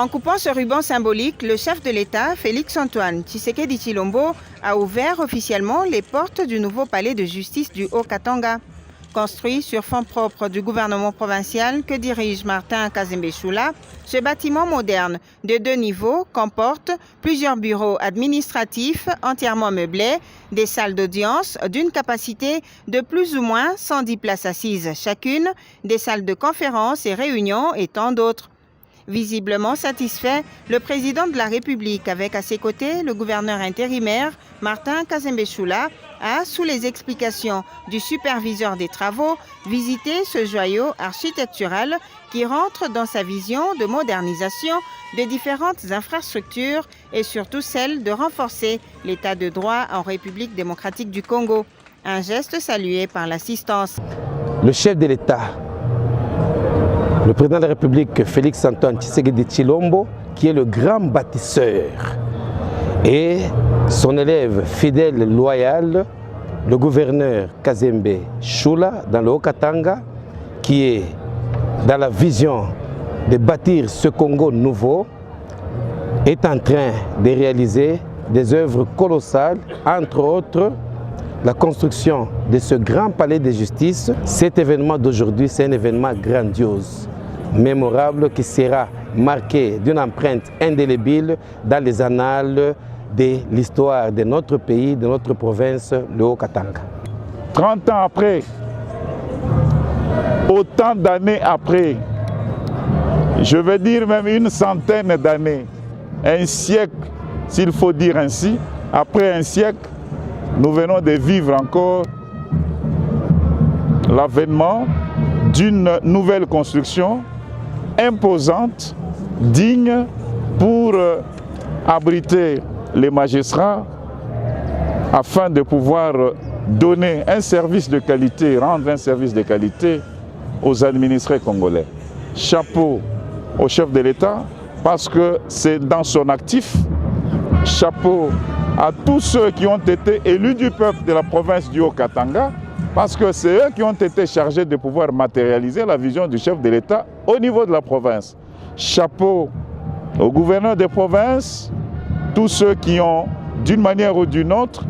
En coupant ce ruban symbolique, le chef de l'État, Félix-Antoine Tshisekedi Tshilombo, a ouvert officiellement les portes du nouveau palais de justice du Haut-Katanga. Construit sur fonds propres du gouvernement provincial que dirige Martin Kazembe Choula, ce bâtiment moderne de 2 niveaux comporte plusieurs bureaux administratifs entièrement meublés, des salles d'audience d'une capacité de plus ou moins 110 places assises chacune, des salles de conférences et réunions et tant d'autres. Visiblement satisfait, le président de la République, avec à ses côtés le gouverneur intérimaire Martin Kazembe Choula, a, sous les explications du superviseur des travaux, visité ce joyau architectural qui rentre dans sa vision de modernisation de différentes infrastructures et surtout celle de renforcer l'état de droit en République démocratique du Congo. Un geste salué par l'assistance. Le chef de l'État, le président de la République, Félix-Antoine Tshisekedi Tshilombo, qui est le grand bâtisseur, et son élève fidèle, loyal, le gouverneur Kazembe Choula, dans le Haut-Katanga, qui est dans la vision de bâtir ce Congo nouveau, est en train de réaliser des œuvres colossales, entre autres la construction de ce grand palais de justice. Cet événement d'aujourd'hui, c'est un événement grandiose, mémorable, qui sera marqué d'une empreinte indélébile dans les annales de l'histoire de notre pays, de notre province, le Haut-Katanga. 30 ans après, autant d'années après, je veux dire même une centaine d'années, un siècle, s'il faut dire ainsi, après un siècle, nous venons de vivre encore l'avènement d'une nouvelle construction imposante, digne pour abriter les magistrats afin de pouvoir donner un service de qualité, rendre un service de qualité aux administrés congolais. Chapeau au chef de l'État parce que c'est dans son actif. Chapeau à tous ceux qui ont été élus du peuple de la province du Haut-Katanga parce que c'est eux qui ont été chargés de pouvoir matérialiser la vision du chef de l'État au niveau de la province. Chapeau au gouverneur des provinces, tous ceux qui ont, d'une manière ou d'une autre,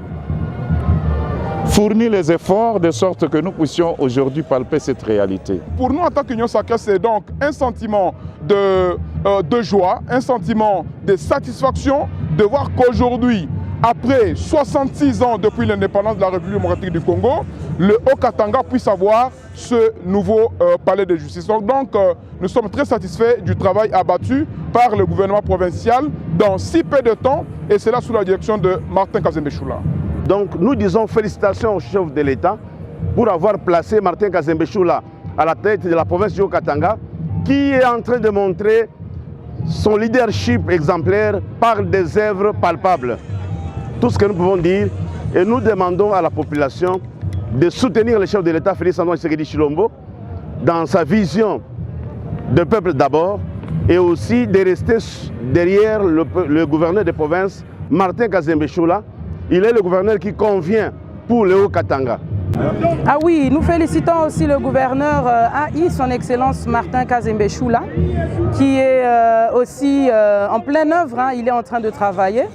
fourni les efforts de sorte que nous puissions aujourd'hui palper cette réalité. Pour nous, en tant qu'Union sacrée, c'est donc un sentiment de joie, un sentiment de satisfaction de voir qu'aujourd'hui, après 66 ans depuis l'indépendance de la République démocratique du Congo, le Haut-Katanga puisse avoir ce nouveau palais de justice. Donc nous sommes très satisfaits du travail abattu par le gouvernement provincial dans si peu de temps, et c'est là sous la direction de Martin Kazembe Choula. Donc nous disons félicitations au chef de l'État pour avoir placé Martin Kazembe Choula à la tête de la province du Haut-Katanga, qui est en train de montrer son leadership exemplaire par des œuvres palpables. Tout ce que nous pouvons dire, et nous demandons à la population de soutenir le chef de l'État, Félix-Antoine Tshisekedi Tshilombo, dans sa vision de peuple d'abord, et aussi de rester derrière le gouverneur des provinces, Martin Kazembe Choula. Il est le gouverneur qui convient pour le Haut-Katanga. Ah oui, nous félicitons aussi le gouverneur AI, son Excellence Martin Kazembe Choula, qui est aussi en pleine œuvre, hein, il est en train de travailler.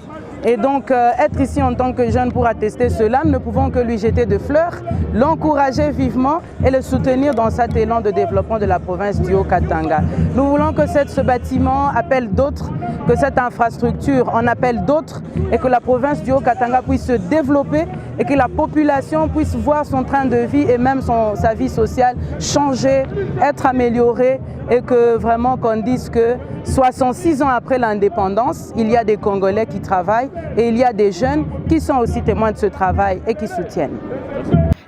Et donc, être ici en tant que jeune pour attester cela, nous ne pouvons que lui jeter de fleurs, l'encourager vivement et le soutenir dans cet élan de développement de la province du Haut-Katanga. Nous voulons que ce bâtiment appelle d'autres, que cette infrastructure en appelle d'autres et que la province du Haut-Katanga puisse se développer et que la population puisse voir son train de vie et même sa vie sociale changer, être améliorée et que vraiment qu'on dise que 66 ans après l'indépendance, il y a des Congolais qui travaillent et il y a des jeunes qui sont aussi témoins de ce travail et qui soutiennent.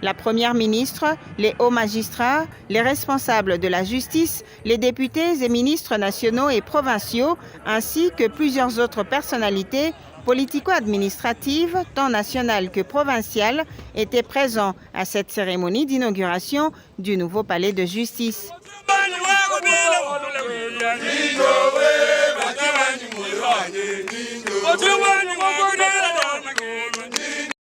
La première ministre, les hauts magistrats, les responsables de la justice, les députés et ministres nationaux et provinciaux, ainsi que plusieurs autres personnalités politico-administratives, tant nationales que provinciales, étaient présents à cette cérémonie d'inauguration du nouveau palais de justice. Otu